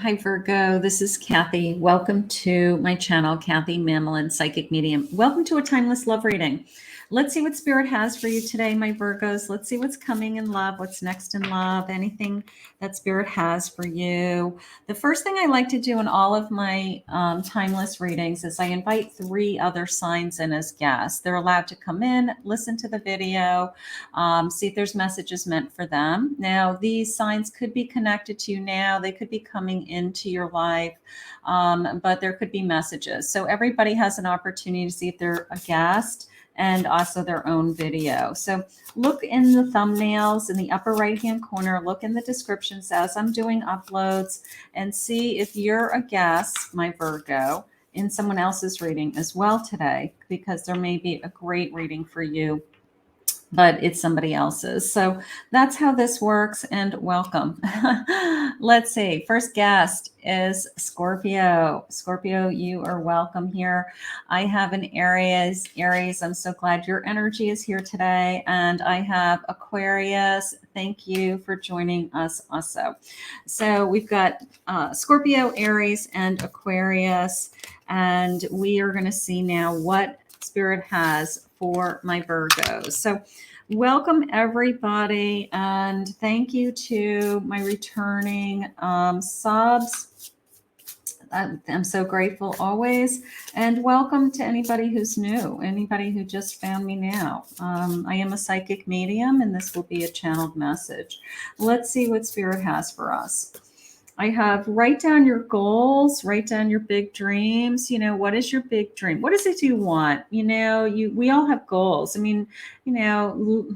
Hi, Virgo. This is Kathy. Welcome to my channel, Kathy Mamolen, Psychic Medium. Welcome to a timeless love reading. Let's see what Spirit has for you today, my Virgos. Let's see what's coming in love, what's next in love, anything that Spirit has for you. The first thing I like to do in all of my timeless readings is I invite 3 other signs in as guests. They're allowed to come in, listen to the video, see if there's messages meant for them. Now, these signs could be connected to you now. They could be coming into your life, but there could be messages. So everybody has an opportunity to see if they're a guest and also their own video. So look in the thumbnails in the upper right-hand corner, look in the descriptions as I'm doing uploads, and see if you're a guest, my Virgo, in someone else's reading as well today, because there may be a great reading for you, but it's somebody else's. So that's how this works, and welcome. Let's see. First guest is Scorpio. Scorpio, you are welcome here. I have an Aries. Aries, I'm so glad your energy is here today. And I have Aquarius. Thank you for joining us also. So we've got Scorpio, Aries, and Aquarius. And we are going to see now what Spirit has for my Virgos. So welcome everybody, and thank you to my returning subs. I'm so grateful always, and welcome to anybody who's new, anybody who just found me now. I am a psychic medium, and this will be a channeled message. Let's see what Spirit has for us. I have write down your goals, write down your big dreams. You know, what is your big dream? What is it you want? You know, we all have goals. I mean, you know,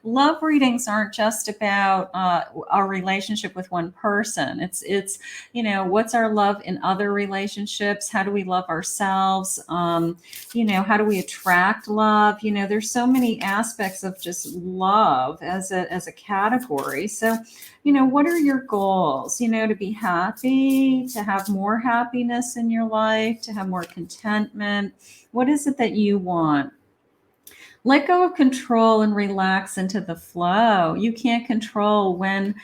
love readings aren't just about our relationship with one person. It's you know, what's our love in other relationships? How do we love ourselves? You know, how do we attract love? You know, there's so many aspects of just love as a category. So, you know, what are your goals? You know, to be happy, to have more happiness in your life, to have more contentment. What is it that you want? Let go of control and relax into the flow. You can't control when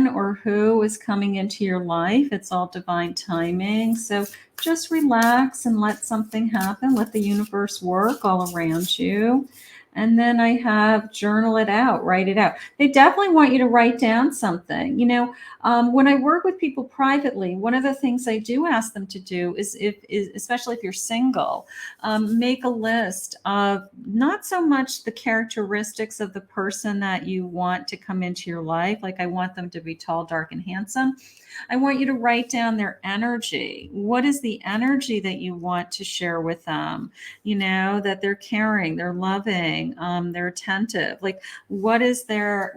or who is coming into your life. It's all divine timing. So just relax and let something happen. Let the universe work all around you. And then I have journal it out, write it out. They definitely want you to write down something. You know, when I work with people privately, one of the things I do ask them to do is, especially if you're single, make a list of not so much the characteristics of the person that you want to come into your life. Like, I want them to be tall, dark, and handsome. I want you to write down their energy. What is the energy that you want to share with them? You know, that they're caring, they're loving, they're attentive. Like, what is their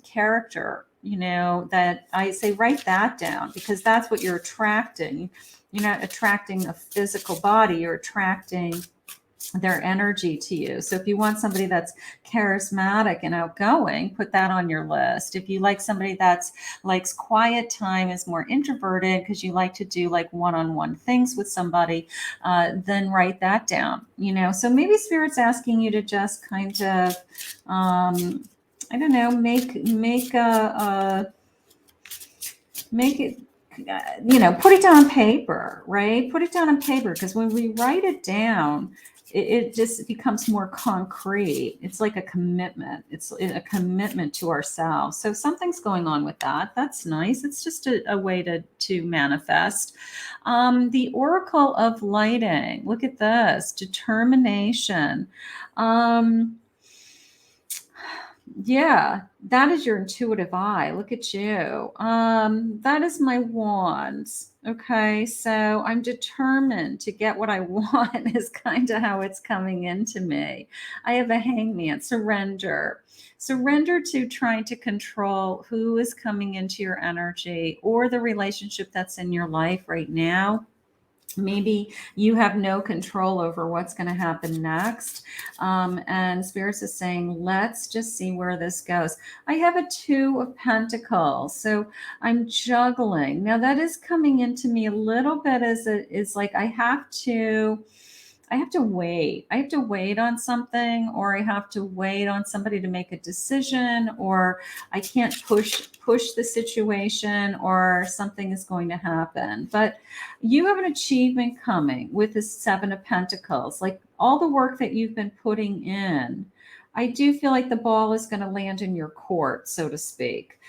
character? You know, that I say write that down, because that's what you're attracting. You're not attracting a physical body, you're attracting their energy to you. So if you want somebody that's charismatic and outgoing, put that on your list. If you like somebody that's likes quiet time, is more introverted because you like to do like one-on-one things with somebody, then write that down. You know, so maybe Spirit's asking you to just kind of I don't know, make it, you know, put it down on paper, right? Put it down on paper, because when we write it down, it just becomes more concrete. It's like a commitment. It's a commitment to ourselves. So something's going on with that. That's nice. It's just a way to manifest. The Oracle of Lighting. Look at this. Determination. Yeah, that is your intuitive eye. Look at you. That is my wands. Okay, so I'm determined to get what I want is kind of how it's coming into me. I have a hangman, surrender. Surrender to trying to control who is coming into your energy or the relationship that's in your life right now. Maybe you have no control over what's going to happen next. And Spirits is saying, let's just see where this goes. I have a 2 of Pentacles. So I'm juggling. Now that is coming into me a little bit as it's like I have to I have to wait. I have to wait on something, or I have to wait on somebody to make a decision, or I can't push the situation, or something is going to happen. But you have an achievement coming with the Seven of Pentacles. Like all the work that you've been putting in, I do feel like the ball is going to land in your court, so to speak.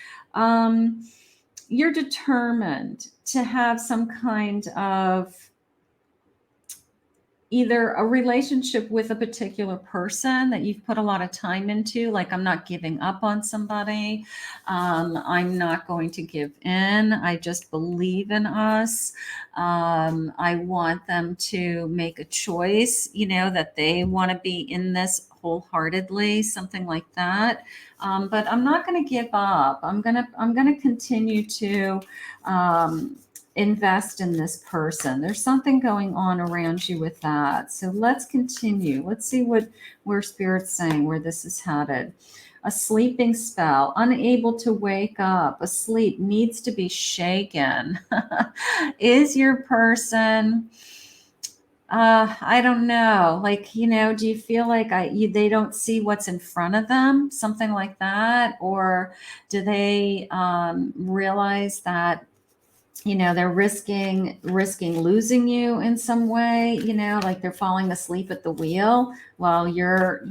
You're determined to have some kind of either a relationship with a particular person that you've put a lot of time into, like I'm not giving up on somebody. I'm not going to give in. I just believe in us. I want them to make a choice, that they want to be in this wholeheartedly, something like that. But I'm not going to give up. I'm gonna continue to invest in this person. There's something going on around you with that. So let's continue. Let's see where Spirit's saying, where this is headed. A sleeping spell, unable to wake up, asleep, needs to be shaken. Is your person, I don't know, like, do you feel like they don't see what's in front of them, something like that? Or do they realize that they're risking losing you in some way, like they're falling asleep at the wheel while you're,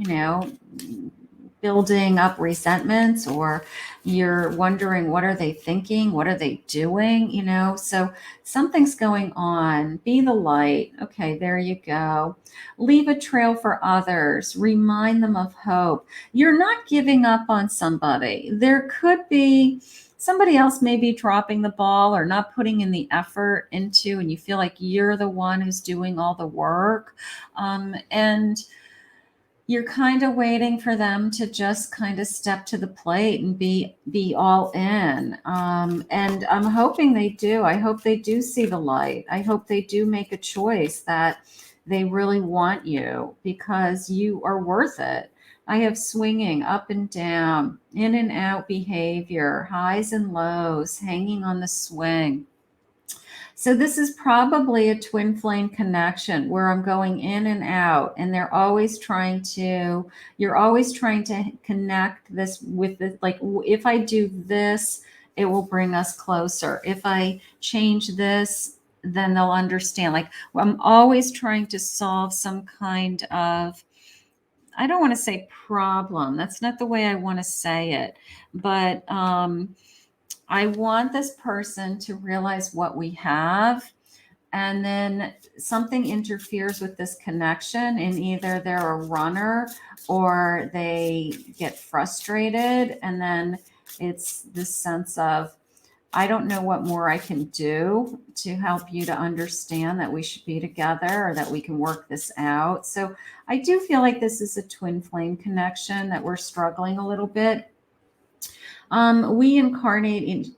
building up resentments, or you're wondering, what are they thinking? What are they doing? So something's going on. Be the light. Okay, there you go. Leave a trail for others. Remind them of hope. You're not giving up on somebody. There could be somebody else may be dropping the ball or not putting in the effort into, and you feel like you're the one who's doing all the work. And you're kind of waiting for them to just kind of step to the plate and be all in. And I'm hoping they do. I hope they do see the light. I hope they do make a choice that they really want you, because you are worth it. I have swinging up and down, in and out behavior, highs and lows, hanging on the swing. So this is probably a twin flame connection where I'm going in and out, and you're always trying to connect this with the, like, if I do this, it will bring us closer. If I change this, then they'll understand. Like, I'm always trying to solve some kind of, I don't want to say problem. That's not the way I want to say it, but I want this person to realize what we have, and then something interferes with this connection, and either they're a runner or they get frustrated, and then it's this sense of, I don't know what more I can do to help you to understand that we should be together, or that we can work this out. So I do feel like this is a twin flame connection, that we're struggling a little bit. We incarnated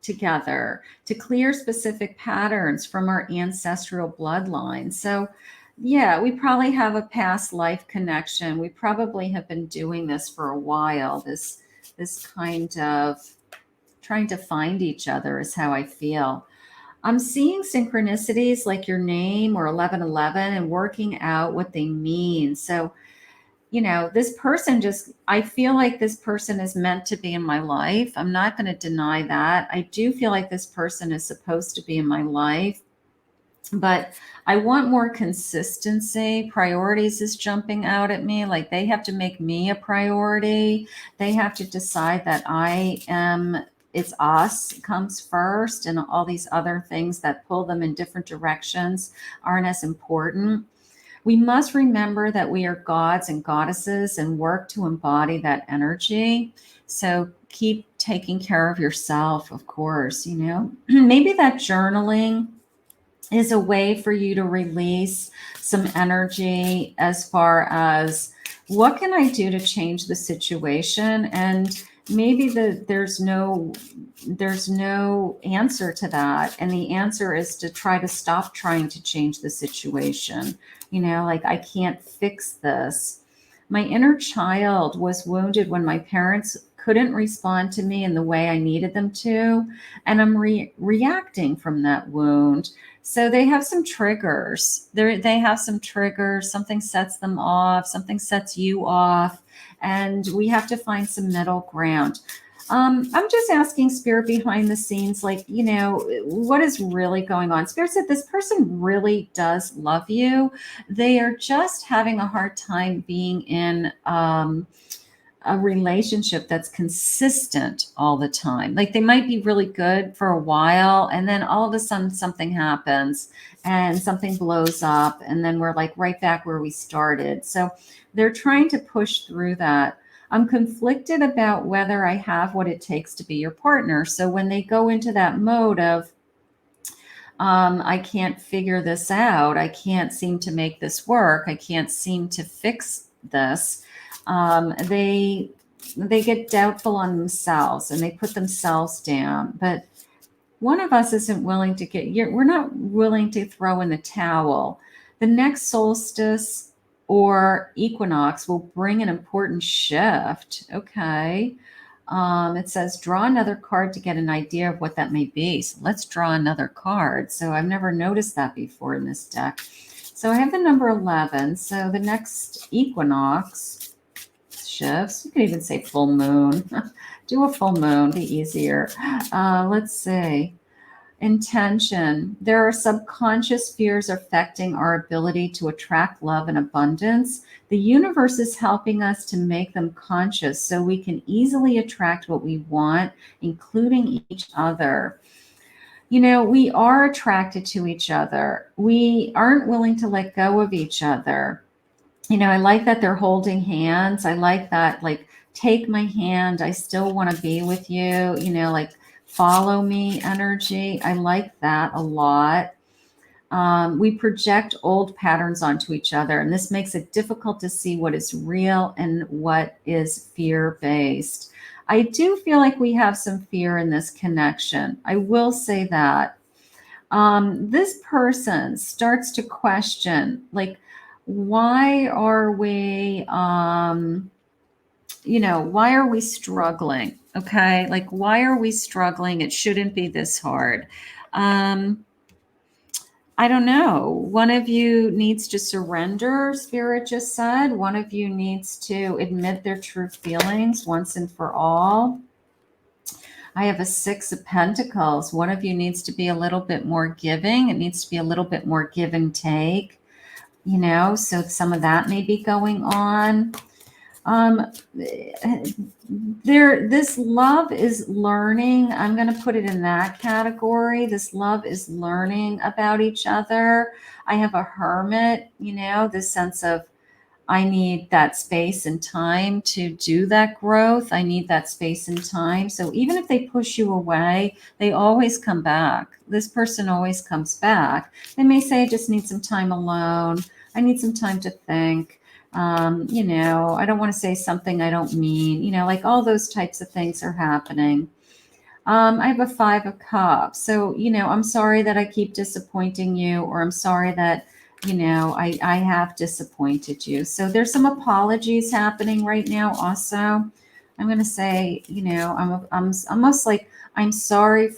together to clear specific patterns from our ancestral bloodline. So yeah, we probably have a past life connection. We probably have been doing this for a while. This kind of trying to find each other is how I feel. I'm seeing synchronicities like your name or 1111 and working out what they mean. So this person I feel like this person is meant to be in my life. I'm not going to deny that. I do feel like this person is supposed to be in my life, but I want more consistency. Priorities is jumping out at me. Like, they have to make me a priority. They have to decide that it's us comes first, and all these other things that pull them in different directions aren't as important. We must remember that we are gods and goddesses and work to embody that energy. So keep taking care of yourself, of course, Maybe that journaling is a way for you to release some energy as far as, what can I do to change the situation? And maybe there's no answer to that. And the answer is to try to stop trying to change the situation. Like, I can't fix this. My inner child was wounded when my parents couldn't respond to me in the way I needed them to, and I'm reacting from that wound. So they have some triggers. They have some triggers. Something sets them off. Something sets you off. And we have to find some middle ground. I'm just asking Spirit behind the scenes, like, what is really going on? Spirit said this person really does love you. They are just having a hard time being in a relationship that's consistent all the time. Like they might be really good for a while, and then all of a sudden something happens and something blows up, and then we're like right back where we started. So they're trying to push through that. I'm conflicted about whether I have what it takes to be your partner. So when they go into that mode of, I can't figure this out, I can't seem to make this work, I can't seem to fix this, they get doubtful on themselves and they put themselves down. But one of us isn't willing to we're not willing to throw in the towel. The next solstice or equinox will bring an important shift. Okay. It says draw another card to get an idea of what that may be. So let's draw another card. So I've never noticed that before in this deck. So I have the number 11. So the next equinox shifts. You could even say full moon. Do a full moon, be easier. Let's see. Intention. There are subconscious fears affecting our ability to attract love and abundance. The universe is helping us to make them conscious so we can easily attract what we want, including each other. We are attracted to each other. We aren't willing to let go of each other. I like that they're holding hands. I like that, like, take my hand. I still want to be with you, like, follow me energy. I like that a lot. We project old patterns onto each other, and this makes it difficult to see what is real and what is fear-based. I do feel like we have some fear in this connection. I will say that. This person starts to question, like, why are we, why are we struggling? Okay. Like, why are we struggling? It shouldn't be this hard. I don't know. One of you needs to surrender, Spirit just said. One of you needs to admit their true feelings once and for all. I have a 6 of Pentacles. One of you needs to be a little bit more giving. It needs to be a little bit more give and take, so some of that may be going on. This love is learning. I'm going to put it in that category. This love is learning about each other. I have a Hermit, this sense of, I need that space and time to do that growth. I need that space and time. So even if they push you away, they always come back. This person always comes back. They may say, I just need some time alone. I need some time to think. I don't want to say something I don't mean, like all those types of things are happening. I have a 5 of Cups. So, I'm sorry that I keep disappointing you, or I'm sorry that, I have disappointed you. So there's some apologies happening right now. Also, I'm going to say, I'm almost like, I'm sorry,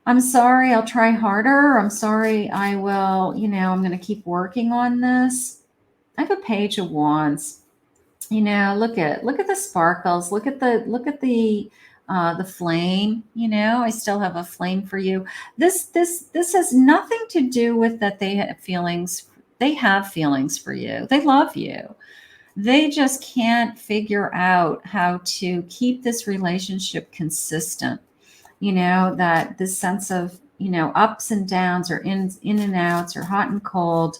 I'll try harder. I'm sorry. I will, I'm going to keep working on this. I have a Page of Wands. Look at the sparkles. Look at the flame. I still have a flame for you. This has nothing to do with that they have feelings. They have feelings for you. They love you. They just can't figure out how to keep this relationship consistent. That this sense of, ups and downs, or in and outs, or hot and cold.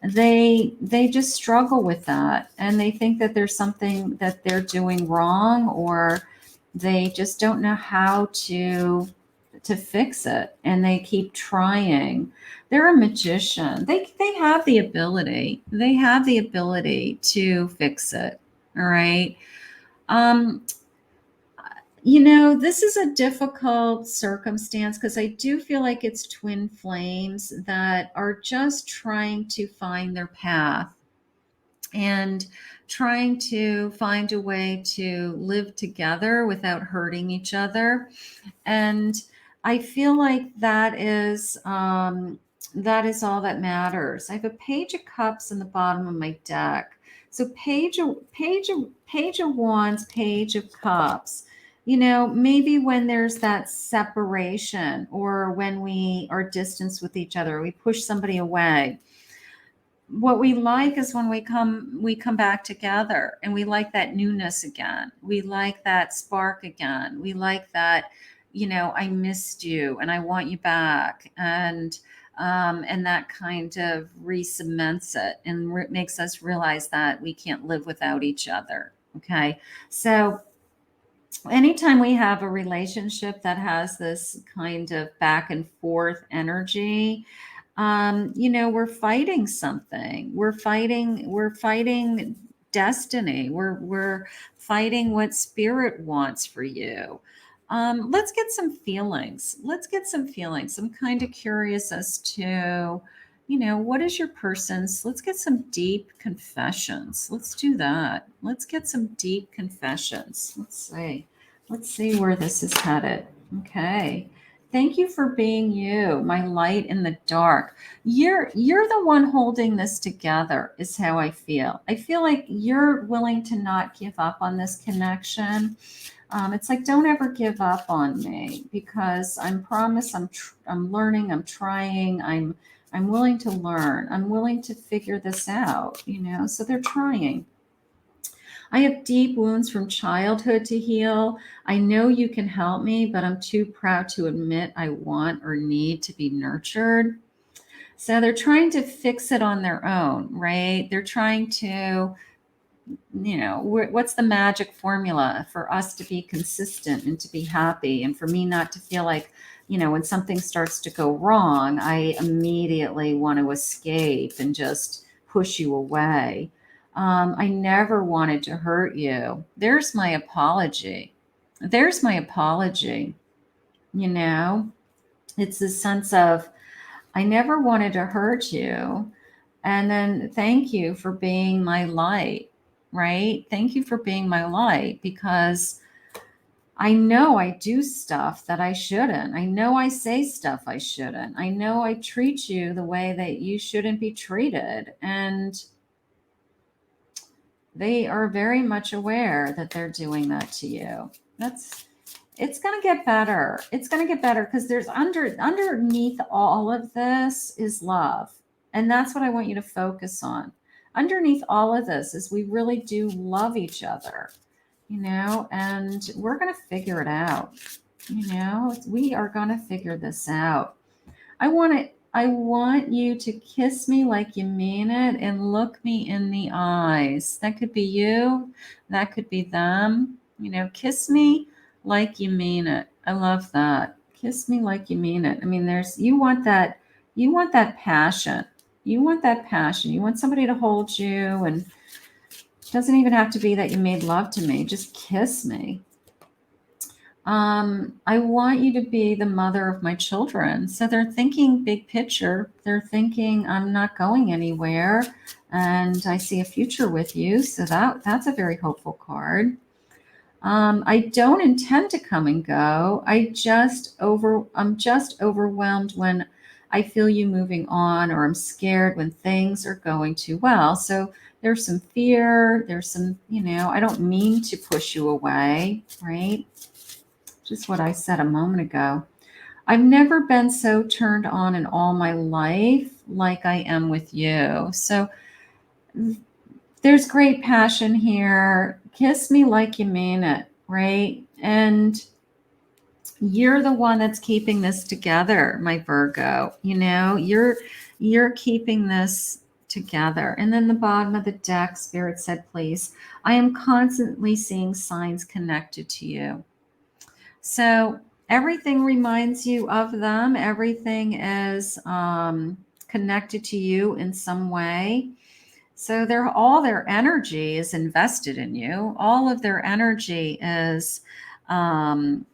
They just struggle with that, and they think that there's something that they're doing wrong, or they just don't know how to fix it, and they keep trying. They're a magician. They have the ability. They have the ability to fix it. All right. This is a difficult circumstance because I do feel like it's twin flames that are just trying to find their path. and trying to find a way to live together without hurting each other. And I feel like that is all that matters. I have a page of cups in the bottom of my deck. So page of wands, page of cups. You know, maybe when there's that separation, or when we are distanced with each other, we push somebody away. What we like is when we come back together, and we like that newness again. We like that spark again. We like that, I missed you and I want you back. And that kind of re-cements it, and makes us realize that we can't live without each other. Okay. So anytime we have a relationship that has this kind of back and forth energy, we're fighting something. We're fighting destiny. We're fighting what spirit wants for you. Let's get some feelings. I'm kind of curious as to, what is your person's? Let's get some deep confessions. Let's do that. Let's get some deep confessions. Let's see where this is headed. Okay. Thank you for being you, my light in the dark. You're the one holding this together, is how I feel. I feel like you're willing to not give up on this connection. It's like, don't ever give up on me, because I'm learning, I'm trying, I'm willing to learn, I'm willing to figure this out. So they're trying. I have deep wounds from childhood to heal. I know you can help me, but I'm too proud to admit I want or need to be nurtured. So they're trying to fix it on their own, right? They're trying to, what's the magic formula for us to be consistent and to be happy, and for me not to feel like, when something starts to go wrong, I immediately want to escape and just push you away. I never wanted to hurt you. There's my apology. There's my apology. It's a sense of, I never wanted to hurt you. And then thank you for being my light, right? Thank you for being my light, because I know I do stuff that I shouldn't. I know I say stuff I shouldn't. I know I treat you the way that you shouldn't be treated. And they are very much aware that they're doing that to you. It's going to get better. It's going to get better, because there's underneath all of this is love. And that's what I want you to focus on. Underneath all of this is we really do love each other, and we're going to figure it out. We are going to figure this out. I want you to kiss me like you mean it and look me in the eyes. That could be you. That could be them. Kiss me like you mean it. I love that. Kiss me like you mean it. I mean, you want that passion. You want that passion. You want somebody to hold you, and it doesn't even have to be that you made love to me. Just kiss me. I want you to be the mother of my children. So they're thinking big picture. They're thinking, I'm not going anywhere, and I see a future with you. So that's a very hopeful card. I don't intend to come and go. I'm just overwhelmed when I feel you moving on, or I'm scared when things are going too well. So there's some fear. There's some, I don't mean to push you away, right? Just what I said a moment ago. I've never been so turned on in all my life like I am with you. So there's great passion here. Kiss me like you mean it, right? And you're the one that's keeping this together, my Virgo. You're keeping this together. And then the bottom of the deck, Spirit said, please, I am constantly seeing signs connected to you. So everything reminds you of them. Everything is connected to you in some way. So all their energy is invested in you. All of their energy is, saying,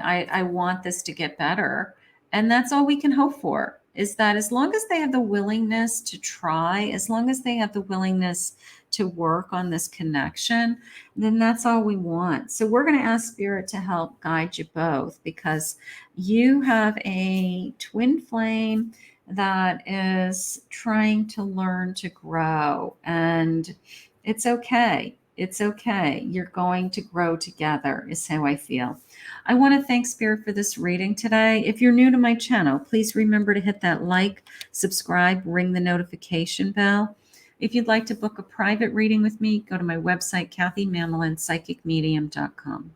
I want this to get better. And that's all we can hope for, is that as long as they have the willingness to try, as long as they have the willingness to work on this connection, then that's all we want. So we're going to ask Spirit to help guide you both, because you have a twin flame that is trying to learn to grow, and it's okay. It's okay. You're going to grow together, is how I feel. I want to thank Spirit for this reading today. If you're new to my channel, please remember to hit that like, subscribe, ring the notification bell. If you'd like to book a private reading with me, go to my website, KathyMamolen, psychicmedium.com.